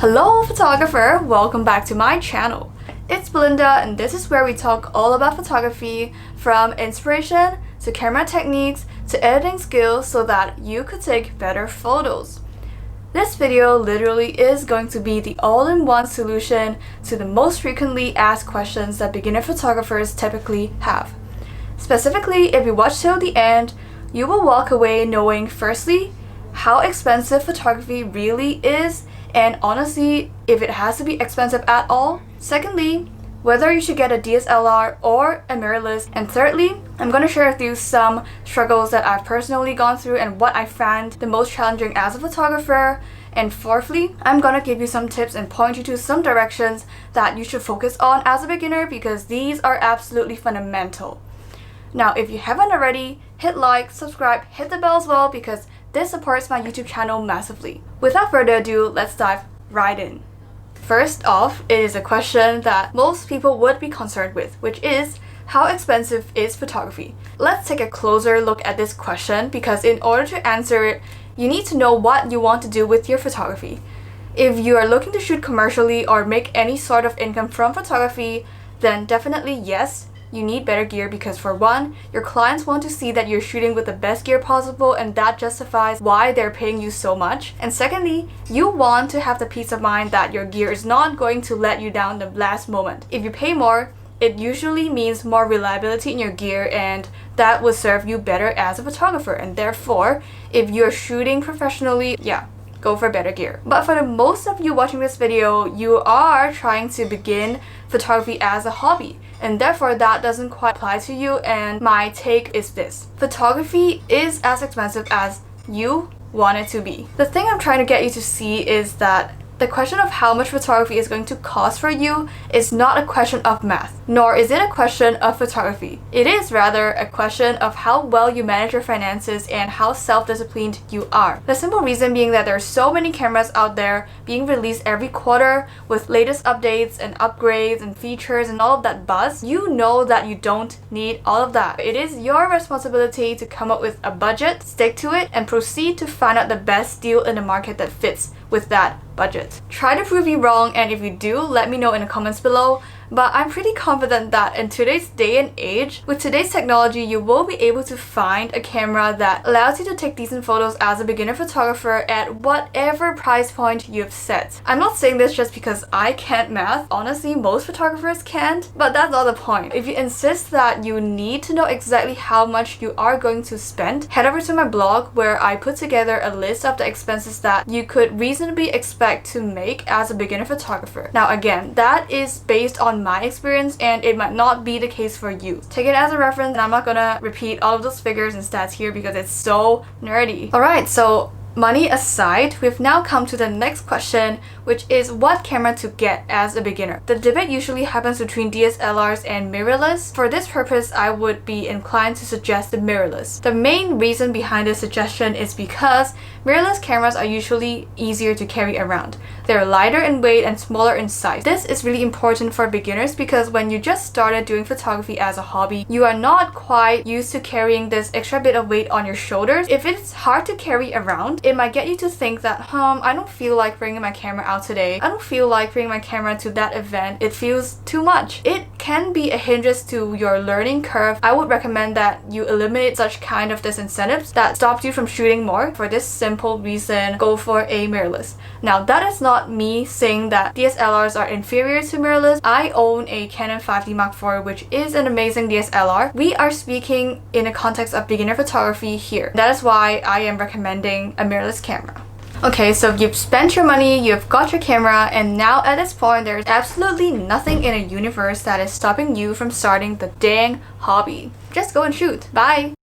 Hello photographer, welcome back to my channel. It's Belinda and this is where we talk all about photography, from inspiration to camera techniques to editing skills so that you could take better photos. This video literally is going to be the all-in-one solution to the most frequently asked questions that beginner photographers typically have. Specifically, if you watch till the end, you will walk away knowing firstly, how expensive photography really is, and honestly, if it has to be expensive at all. Secondly, whether you should get a DSLR or a mirrorless. And thirdly, I'm going to share with you some struggles that I've personally gone through and what I found the most challenging as a photographer. And fourthly, I'm going to give you some tips and point you to some directions that you should focus on as a beginner because these are absolutely fundamental. Now, if you haven't already, hit like, subscribe, hit the bell as well because this supports my YouTube channel massively. Without further ado, let's dive right in. First off, it is a question that most people would be concerned with, which is, how expensive is photography? Let's take a closer look at this question because in order to answer it, you need to know what you want to do with your photography. If you are looking to shoot commercially or make any sort of income from photography, then definitely yes, you need better gear because for one, your clients want to see that you're shooting with the best gear possible and that justifies why they're paying you so much. And secondly, you want to have the peace of mind that your gear is not going to let you down the last moment. If you pay more, it usually means more reliability in your gear and that will serve you better as a photographer. And therefore, if you're shooting professionally, go for better gear. But for the most of you watching this video, you are trying to begin photography as a hobby. And therefore that doesn't quite apply to you, and my take is this. Photography is as expensive as you want it to be. The thing I'm trying to get you to see is that the question of how much photography is going to cost for you is not a question of math, nor is it a question of photography. It is rather a question of how well you manage your finances and how self-disciplined you are. The simple reason being that there are so many cameras out there being released every quarter with latest updates and upgrades and features and all of that buzz. You know that you don't need all of that. It is your responsibility to come up with a budget, stick to it, and proceed to find out the best deal in the market that fits with that budget. Try to prove me wrong, and if you do, let me know in the comments below. But I'm pretty confident that in today's day and age, with today's technology, you will be able to find a camera that allows you to take decent photos as a beginner photographer at whatever price point you've set. I'm not saying this just because I can't math. Honestly, most photographers can't, but that's not the point. If you insist that you need to know exactly how much you are going to spend, head over to my blog where I put together a list of the expenses that you could reasonably expect to make as a beginner photographer. Now again, that is based on my experience and it might not be the case for you. Take it as a reference, and I'm not gonna repeat all of those figures and stats here because it's so nerdy. Alright, so money aside, we've now come to the next question, which is what camera to get as a beginner. The debate usually happens between DSLRs and mirrorless. For this purpose, I would be inclined to suggest the mirrorless. The main reason behind this suggestion is because mirrorless cameras are usually easier to carry around. They're lighter in weight and smaller in size. This is really important for beginners because when you just started doing photography as a hobby, you are not quite used to carrying this extra bit of weight on your shoulders. If it's hard to carry around, it might get you to think that, I don't feel like bringing my camera out today. I don't feel like bringing my camera to that event. It feels too much. It can be a hindrance to your learning curve. I would recommend that you eliminate such kind of disincentives that stops you from shooting more. For this simple reason, go for a mirrorless. Now, that is not me saying that DSLRs are inferior to mirrorless. I own a Canon 5D Mark IV, which is an amazing DSLR. We are speaking in the context of beginner photography here. That is why I am recommending a mirrorless camera. Okay, so you've spent your money, you've got your camera, and now at this point there's absolutely nothing in a universe that is stopping you from starting the dang hobby. Just go and shoot. Bye!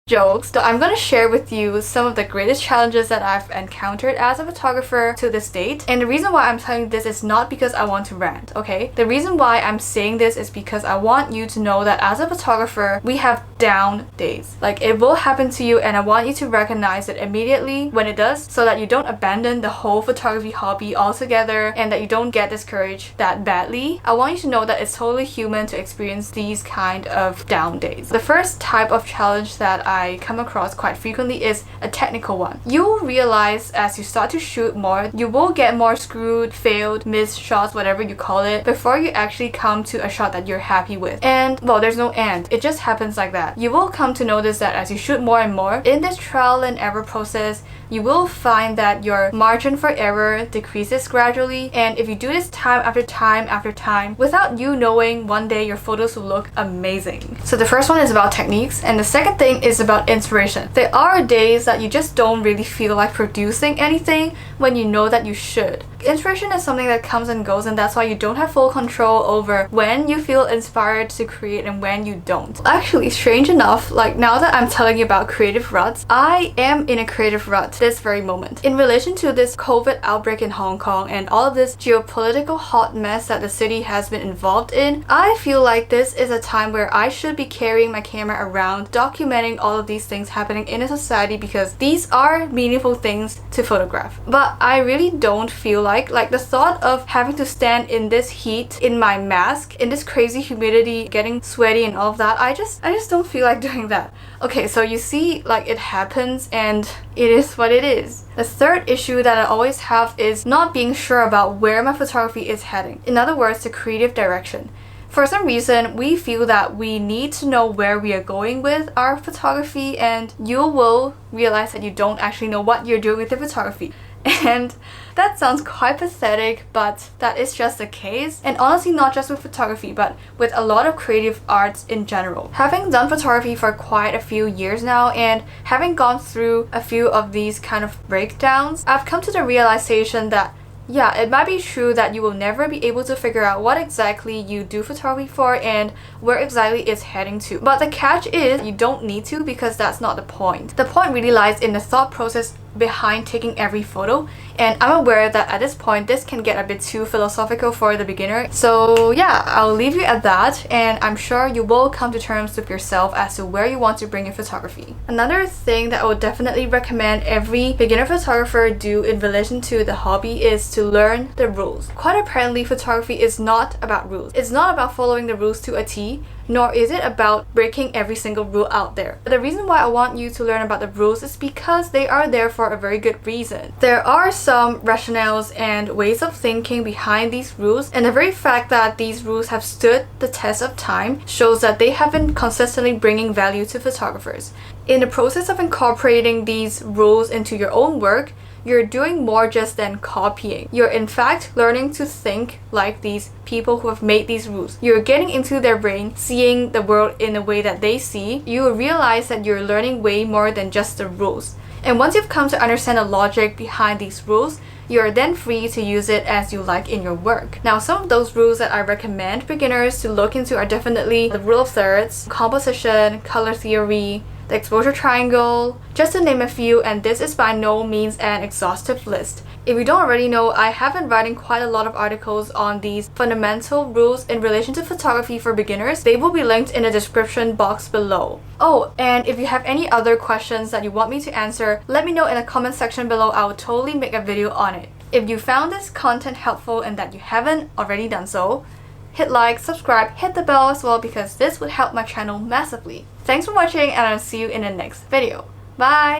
Jokes. So I'm going to share with you some of the greatest challenges that I've encountered as a photographer to this date. And the reason why I'm telling you this is not because I want to rant, okay? The reason why I'm saying this is because I want you to know that as a photographer, we have down days. Like, it will happen to you, and I want you to recognize it immediately when it does, so that you don't abandon the whole photography hobby altogether and that you don't get discouraged that badly. I want you to know that it's totally human to experience these kind of down days. The first type of challenge that I come across quite frequently is a technical one. You'll realize as you start to shoot more, you will get more screwed, failed, missed shots, whatever you call it, before you actually come to a shot that you're happy with. And well, there's no end. It just happens like that. You will come to notice that as you shoot more and more, in this trial and error process, you will find that your margin for error decreases gradually, and if you do this time after time after time, without you knowing, one day your photos will look amazing. So the first one is about techniques, and the second thing is about inspiration. There are days that you just don't really feel like producing anything when you know that you should. Inspiration is something that comes and goes, and that's why you don't have full control over when you feel inspired to create and when you don't. Actually, strange enough, like now that I'm telling you about creative ruts, I am in a creative rut this very moment. In relation to this COVID outbreak in Hong Kong and all of this geopolitical hot mess that the city has been involved in, I feel like this is a time where I should be carrying my camera around, documenting all of these things happening in a society, because these are meaningful things to photograph. But I really don't feel like the thought of having to stand in this heat, in my mask, in this crazy humidity, getting sweaty and all of that, I just don't feel like doing that. Okay, so you see, like, it happens and it is what it is. The third issue that I always have is not being sure about where my photography is heading. In other words, the creative direction. For some reason, we feel that we need to know where we are going with our photography, and you will realize that you don't actually know what you're doing with your photography. And that sounds quite pathetic, but that is just the case. And honestly, not just with photography, but with a lot of creative arts in general. Having done photography for quite a few years now, and having gone through a few of these kind of breakdowns, I've come to the realization that yeah, it might be true that you will never be able to figure out what exactly you do photography for and where exactly it's heading to. But the catch is, you don't need to, because that's not the point. The point really lies in the thought process behind taking every photo, and I'm aware that at this point this can get a bit too philosophical for the beginner. So yeah, I'll leave you at that, and I'm sure you will come to terms with yourself as to where you want to bring your photography. Another thing that I would definitely recommend every beginner photographer do in relation to the hobby is to learn the rules. Quite apparently, photography is not about rules. It's not about following the rules to a T, nor is it about breaking every single rule out there. The reason why I want you to learn about the rules is because they are there for a very good reason. There are some rationales and ways of thinking behind these rules, and the very fact that these rules have stood the test of time shows that they have been consistently bringing value to photographers. In the process of incorporating these rules into your own work, you're doing more just than copying. You're in fact learning to think like these people who have made these rules. You're getting into their brain, seeing the world in a way that they see. You will realize that you're learning way more than just the rules. And once you've come to understand the logic behind these rules, you're then free to use it as you like in your work. Now, some of those rules that I recommend beginners to look into are definitely the rule of thirds, composition, color theory, the exposure triangle, just to name a few, and this is by no means an exhaustive list. If you don't already know, I have been writing quite a lot of articles on these fundamental rules in relation to photography for beginners. They will be linked in the description box below. Oh, and if you have any other questions that you want me to answer, let me know in the comment section below. I will totally make a video on it. If you found this content helpful and that you haven't already done so, hit like, subscribe, hit the bell as well, because this would help my channel massively. Thanks for watching, and I'll see you in the next video. Bye!